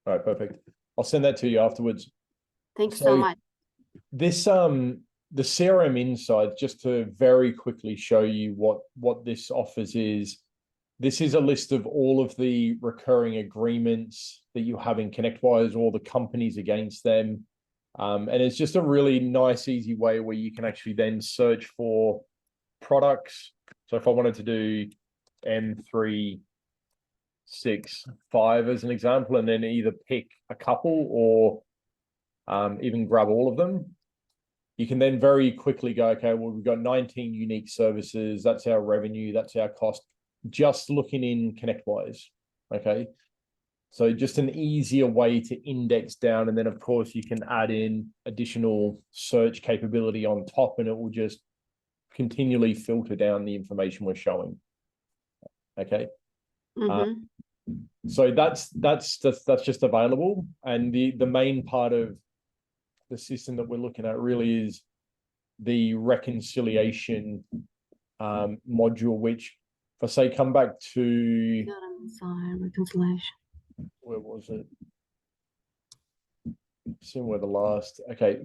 All right, perfect. I'll send that to you afterwards. Thanks so much. This the CRM Insights, just to very quickly show you what this offers is, this is a list of all of the recurring agreements that you have in ConnectWise, all the companies against them. And it's just a really nice, easy way where you can actually then search for products. So if I wanted to do M365 as an example, and then either pick a couple or even grab all of them, you can then very quickly go, okay, well, we've got 19 unique services. That's our revenue. That's our cost. Just looking in ConnectWise, okay? So just an easier way to index down. And then, of course, you can add in additional search capability on top, and it will just continually filter down the information we're showing, okay? So that's just available. And the main part of the system that we're looking at really is the reconciliation module, which, if I say come back to reconciliation, where was it? Somewhere the last, okay.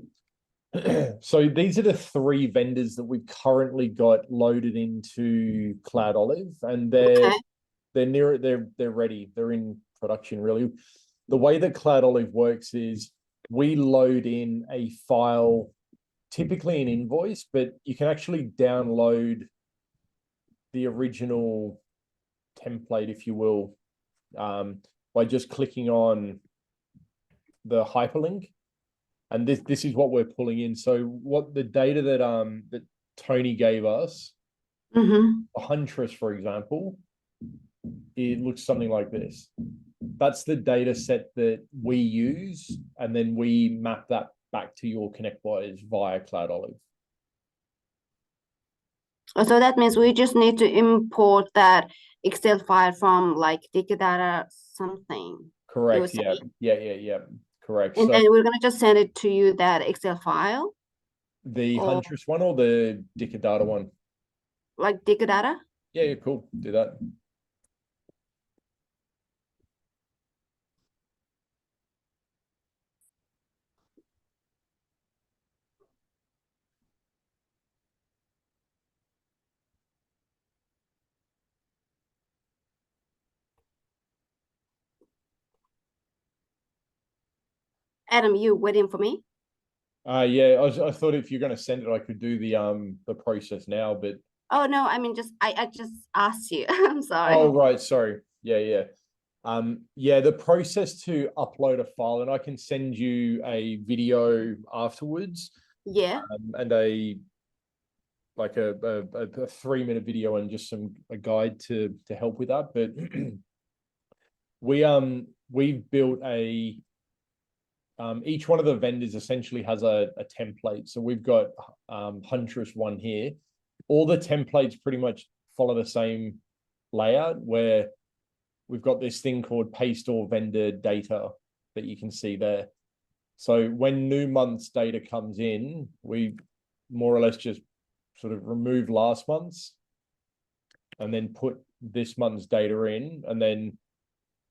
So these are the 3 vendors that we've currently got loaded into Cloud Olive, and they're ready. They're in production, really. The way that Cloud Olive works is we load in a file, typically an invoice, but you can actually download the original template, if you will, by just clicking on the hyperlink. And this is what we're pulling in. So what the data that Tony gave us, Huntress, for example, it looks something like this. That's the data set that we use, and then we map that back to your ConnectWise via Cloud Olive. So that means we just need to import that Excel file from like Data something. Correct. Yeah. Correct. And then we're gonna just send it to you, that Excel file. The Huntress one or the Data one? Like Data? Yeah, cool. Do that. Adam, you waiting for me? Yeah, I thought if you're going to send it, I could do the process now, but oh no, I mean, I just asked you. I'm sorry. Oh right, sorry. Yeah. The process to upload a file, and I can send you a video afterwards. Yeah. And a 3-minute video and just a guide to help with that. But we've built each one of the vendors essentially has a template. So we've got Huntress one here. All the templates pretty much follow the same layout, where we've got this thing called paste all vendor data that you can see there. So when new month's data comes in, we more or less just sort of remove last month's and then put this month's data in. And then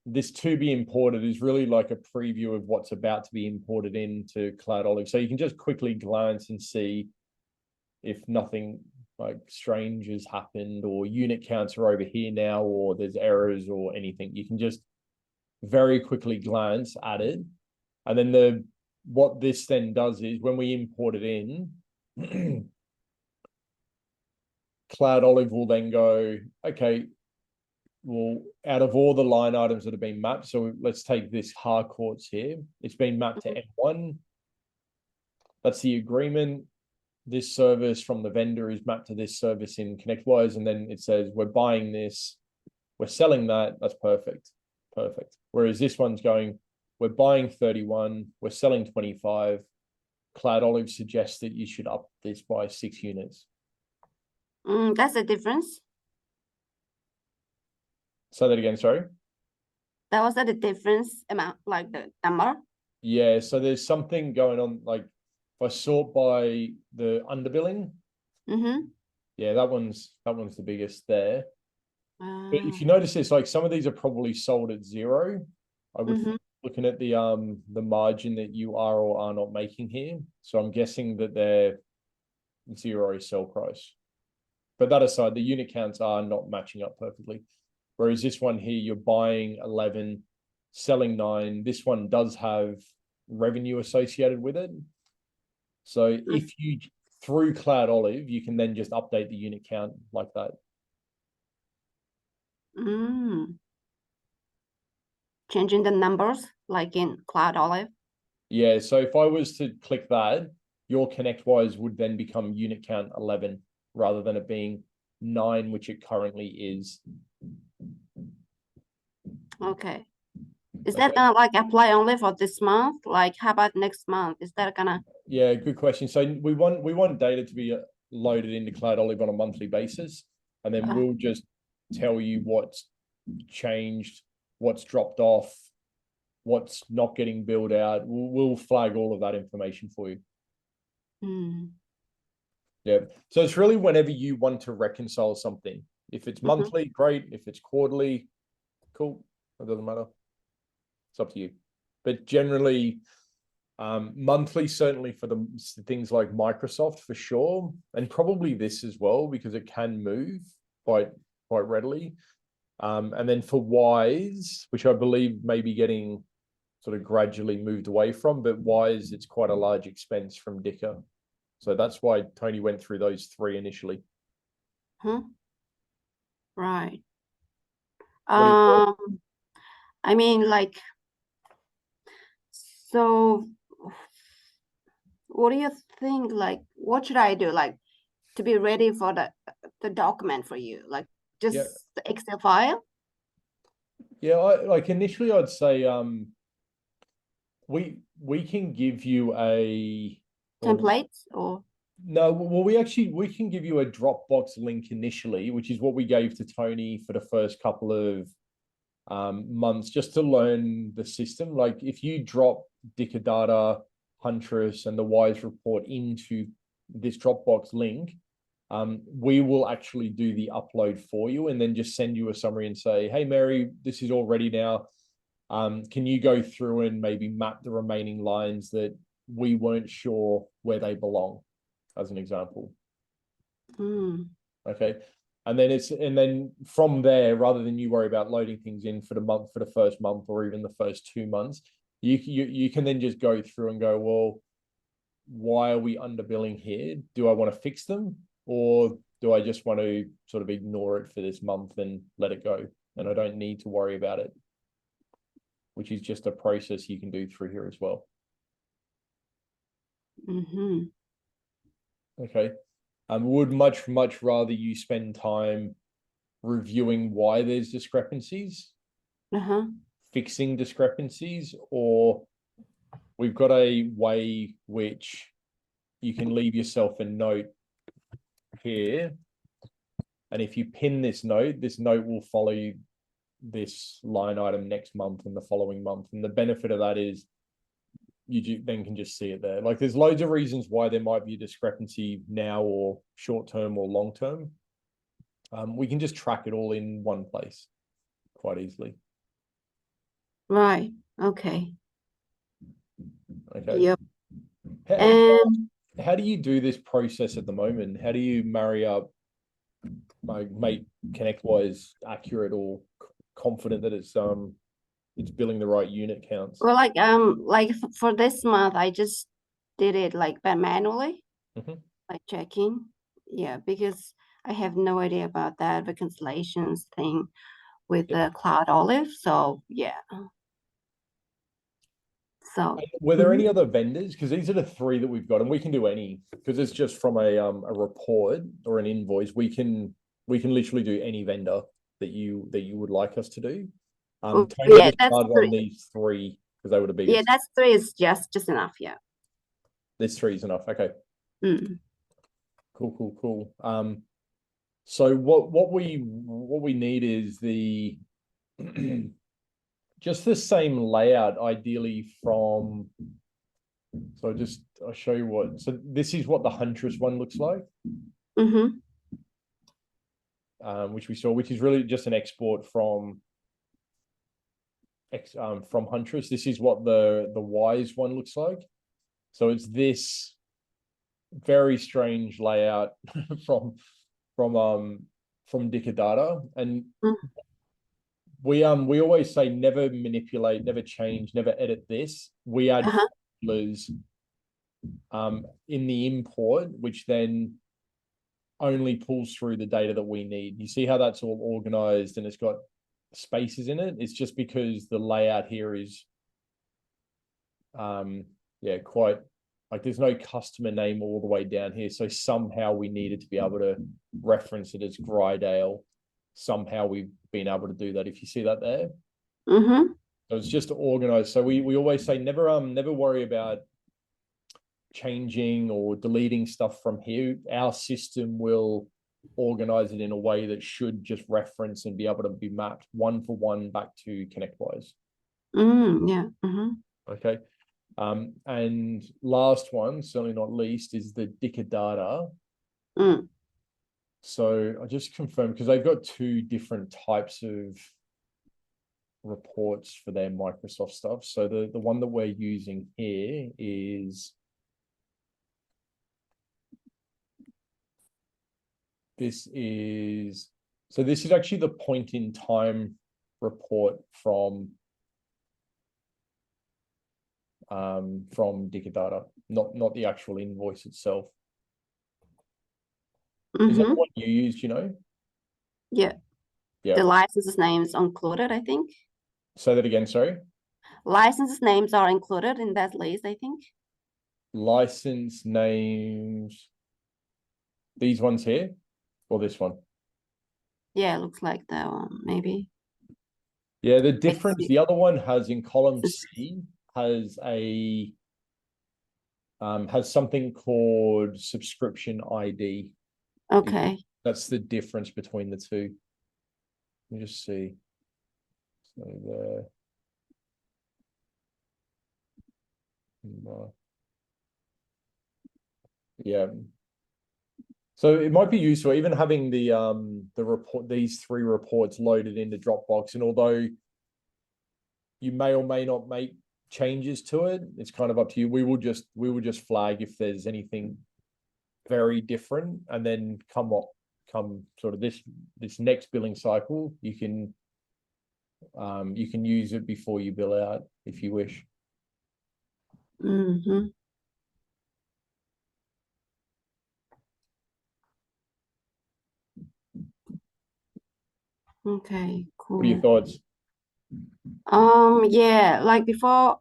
this to be imported is really like a preview of what's about to be imported into Cloud Olive. So you can just quickly glance and see if nothing like strange has happened, or unit counts are over here now, or there's errors or anything. You can just very quickly glance at it. And then what this then does is when we import it in, Cloud Olive will then go, okay, well, out of all the line items that have been mapped, so let's take this Harcourts here. It's been mapped to M1. That's the agreement. This service from the vendor is mapped to this service in ConnectWise, and then it says we're buying this, we're selling that. That's perfect. Whereas this one's going, we're buying 31, we're selling 25. Cloud Olive suggests that you should up this by 6 units. That's the difference. Say that again, sorry. That was the difference amount, like the number? Yeah, so there's something going on, like if I sort by the underbilling, yeah, that one's the biggest there. But if you notice this, like some of these are probably sold at 0. I would think looking at the margin that you are or are not making here. So I'm guessing that they're zero sell price. But that aside, the unit counts are not matching up perfectly. Whereas this one here, you're buying 11, selling 9. This one does have revenue associated with it. So if you, through Cloud Olive, you can then just update the unit count like that. Changing the numbers like in Cloud Olive. Yeah, so if I was to click that, your ConnectWise would then become unit count 11 rather than it being 9, which it currently is. Okay. Is that gonna like apply only for this month? Like, how about next month? Is that gonna? Yeah, good question. So we want data to be loaded into Cloud Olive on a monthly basis, and then we'll just tell you what's changed, what's dropped off, what's not getting billed out. We'll flag all of that information for you. Yeah. So it's really whenever you want to reconcile something. If it's monthly, great. If it's quarterly, cool. It doesn't matter. It's up to you. But generally, monthly, certainly for the things like Microsoft for sure, and probably this as well, because it can move quite readily. And then for Wise, which I believe may be getting sort of gradually moved away from, but Wise, it's quite a large expense from Dicker. So that's why Tony went through those 3 initially. Right. I mean, like, so what do you think, like, what should I do, like, to be ready for the document for you? Like, just the Excel file? Yeah, like initially I'd say we can give you a templates or no, well we can give you a Dropbox link initially, which is what we gave to Tony for the first couple of months just to learn the system. Like if you drop Dicker Data, Huntress, and the Wise report into this Dropbox link, we will actually do the upload for you and then just send you a summary and say, hey, Mary, this is all ready now. Can you go through and maybe map the remaining lines that we weren't sure where they belong, as an example? Okay. And then from there, rather than you worry about loading things in for the first month or even the first 2 months, you can then just go through and go, well, why are we underbilling here? Do I want to fix them, or do I just want to sort of ignore it for this month and let it go? And I don't need to worry about it, which is just a process you can do through here as well. Okay. Would much rather you spend time reviewing why there's discrepancies, fixing discrepancies, or we've got a way which you can leave yourself a note here, and if you pin this note will follow you this line item next month and the following month. And the benefit of that is you then can just see it there. Like there's loads of reasons why there might be a discrepancy now or short term or long term. We can just track it all in one place quite easily. Right. Okay. Okay. Yep. How do you do this process at the moment? How do you marry up, like make ConnectWise accurate or confident that it's billing the right unit counts? Well, like for this month, I just did it like manually, like checking. Yeah, because I have no idea about that reconciliations thing with the Cloud Olive. So yeah. So were there any other vendors? Because these are the 3 that we've got, and we can do any, because it's just from a report or an invoice. We can literally do any vendor that you would like us to do. Tony just started on these 3 because they were the biggest. Yeah, that's 3 is just enough. Yeah. This 3 is enough. Okay. Cool. So what we need is the just the same layout, ideally from. So I'll show you what. So this is what the Huntress one looks like. Which we saw, which is really just an export from from Huntress. This is what the Wise one looks like. So it's this very strange layout from Dicadata, and we always say never manipulate, never change, never edit this. We add formulas in the import, which then only pulls through the data that we need. You see how that's all organized and it's got spaces in it? It's just because the layout here is quite like there's no customer name all the way down here. So somehow we needed to be able to reference it as Grydale. Somehow we've been able to do that. If you see that there. So it's just organized. So we always say never worry about changing or deleting stuff from here. Our system will organize it in a way that should just reference and be able to be mapped one for one back to ConnectWise. Okay. And last one, certainly not least, is the Dicadata. So I just confirmed, because they've got two different types of reports for their Microsoft stuff. So the one that we're using here is this is actually the point in time report from Dicadata, not the actual invoice itself. Is that what you use, you know? Yeah. The license names included, I think. Say that again, sorry. License names are included in that list, I think. License names, these ones here, or this one? Yeah, it looks like that one, maybe. Yeah, the difference, the other one has in column C, has something called subscription ID. Okay. That's the difference between the two. Let me just see. So there. Yeah. So it might be useful even having the report, these three reports loaded into Dropbox. And although you may or may not make changes to it, it's kind of up to you. We will just flag if there's anything very different, and then come sort of this next billing cycle, you can use it before you bill out if you wish. Okay, cool. What are your thoughts? Yeah, like before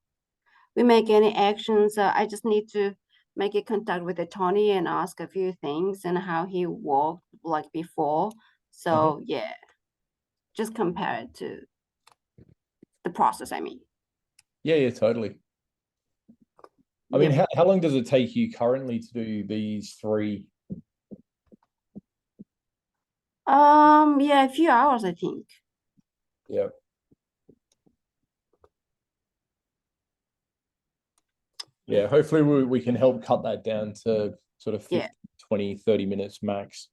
we make any actions, I just need to make a contact with the Tony and ask a few things and how he worked like before. So yeah, just compare it to the process, I mean. Yeah, totally. I mean, how long does it take you currently to do these three? Yeah, a few hours, I think. Yeah. Yeah, hopefully we can help cut that down to sort of 50, 20, 30 minutes max.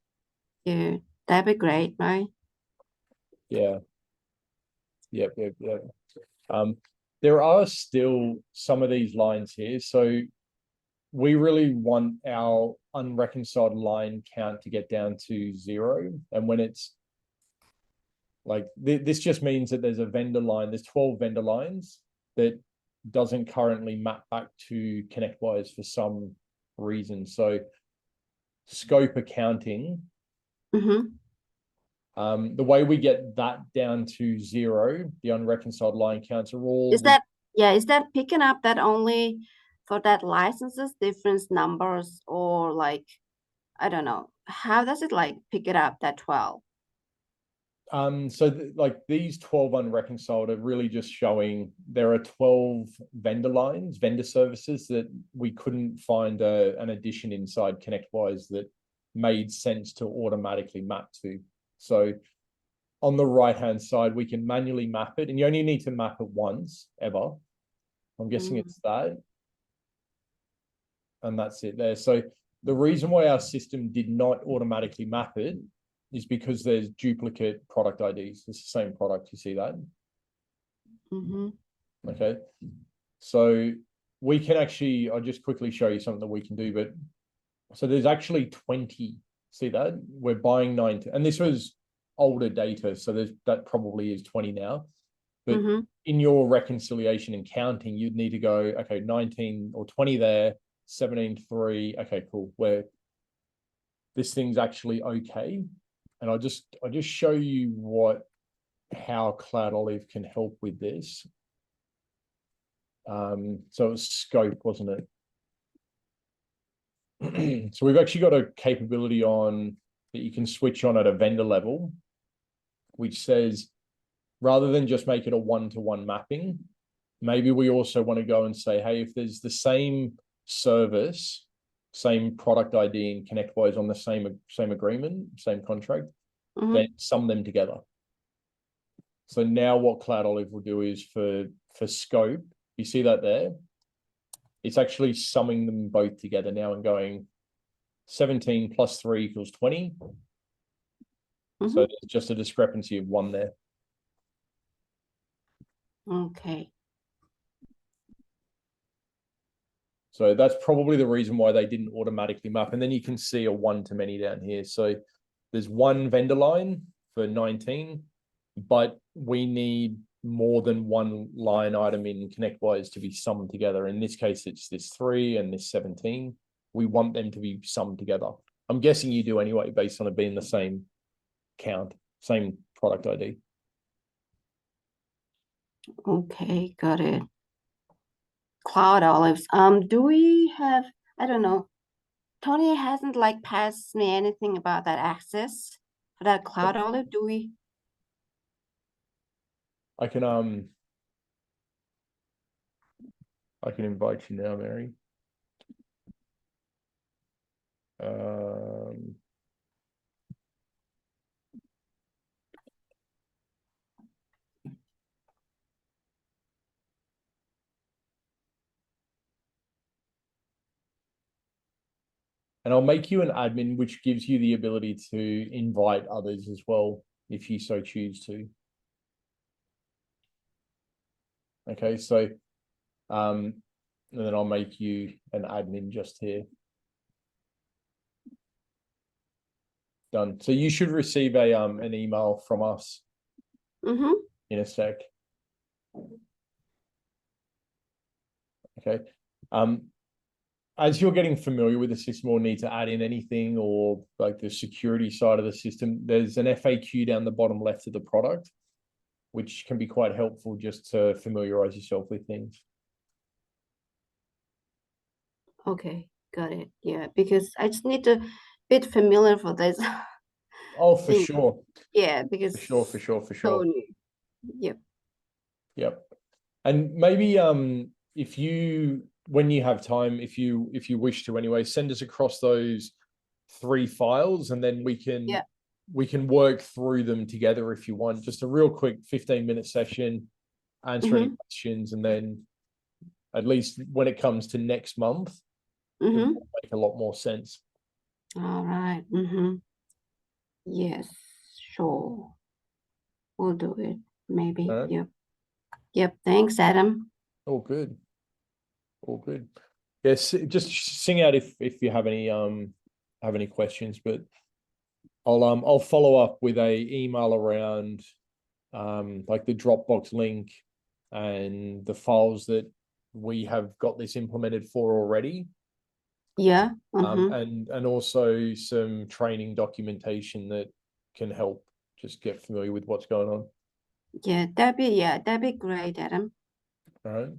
Yeah, that'd be great, right? Yeah. Yep. There are still some of these lines here. So we really want our unreconciled line count to get down to 0. And when it's like, this just means that there's a vendor line, there's 12 vendor lines that doesn't currently map back to ConnectWise for some reason. So scope accounting, the way we get that down to 0, the unreconciled line counts are all. Is that picking up that only for that licenses difference numbers, or like, I don't know, how does it like pick it up that 12? So like these 12 unreconciled are really just showing there are 12 vendor lines, vendor services that we couldn't find an addition inside ConnectWise that made sense to automatically map to. So on the right-hand side, we can manually map it, and you only need to map it once ever. I'm guessing it's that. And that's it there. So the reason why our system did not automatically map it is because there's duplicate product IDs. It's the same product. You see that? Okay. So we can actually, I'll just quickly show you something that we can do, but so there's actually 20. See that? We're buying 90. And this was older data. So that probably is 20 now. But in your reconciliation and counting, you'd need to go, okay, 19 or 20 there, 17.3. Okay, cool. Where this thing's actually okay. And I'll just show you how Cloud Olive can help with this. So it was scope, wasn't it? So we've actually got a capability on that you can switch on at a vendor level, which says, rather than just make it a one-to-one mapping, maybe we also want to go and say, hey, if there's the same service, same product ID and ConnectWise on the same agreement, same contract, then sum them together. So now what Cloud Olive will do is for scope, you see that there? It's actually summing them both together now and going 17 plus 3 equals 20. So there's just a discrepancy of 1 there. Okay. So that's probably the reason why they didn't automatically map. And then you can see a one-to-many down here. So there's one vendor line for 19, but we need more than one line item in ConnectWise to be summed together. In this case, it's this 3 and this 17. We want them to be summed together. I'm guessing you do anyway, based on it being the same count, same product ID. Okay, got it. Cloud Olives. Do we have, I don't know, Tony hasn't like passed me anything about that access for that Cloud Olive, do we? I can invite you now, Mary. And I'll make you an admin, which gives you the ability to invite others as well, if you so choose to. Okay, so and then I'll make you an admin just here. Done. So you should receive an email from us in a sec. Okay. As you're getting familiar with the system or need to add in anything or like the security side of the system, there's an FAQ down the bottom left of the product, which can be quite helpful just to familiarize yourself with things. Okay, got it. Yeah, because I just need to bit familiar for this. Oh, for sure. Yeah, because for sure. so new. Yep. Yep. And maybe if you, when you have time, if you wish to anyway, send us across those 3 files and then we can work through them together if you want. Just a real quick 15-minute session, answer any questions, and then at least when it comes to next month, it will make a lot more sense. All right. Yes, sure. We'll do it. Maybe. Right. Yep. Yep. Thanks, Adam. All good. All good. Yes, just sing out if you have any questions, but I'll follow up with a email around like the Dropbox link and the files that we have got this implemented for already. Yeah. And also some training documentation that can help just get familiar with what's going on. Yeah, that'd be great, Adam. All right.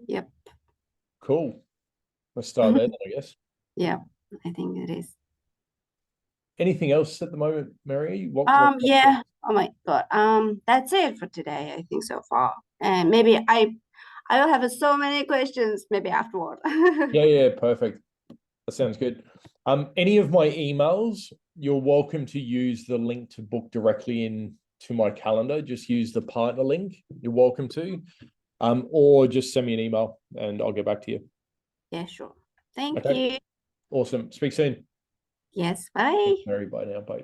Yep. Cool. Let's start there, I guess. Yeah, I think it is. Anything else at the moment, Mary? Yeah. Oh my God. That's it for today, I think so far. And maybe I will have so many questions maybe afterward. Yeah, perfect. That sounds good. Any of my emails, you're welcome to use the link to book directly into my calendar. Just use the partner link. You're welcome to. Or just send me an email and I'll get back to you. Yeah, sure. Thank you. Awesome. Speak soon. Yes, bye. Mary, bye now. Bye.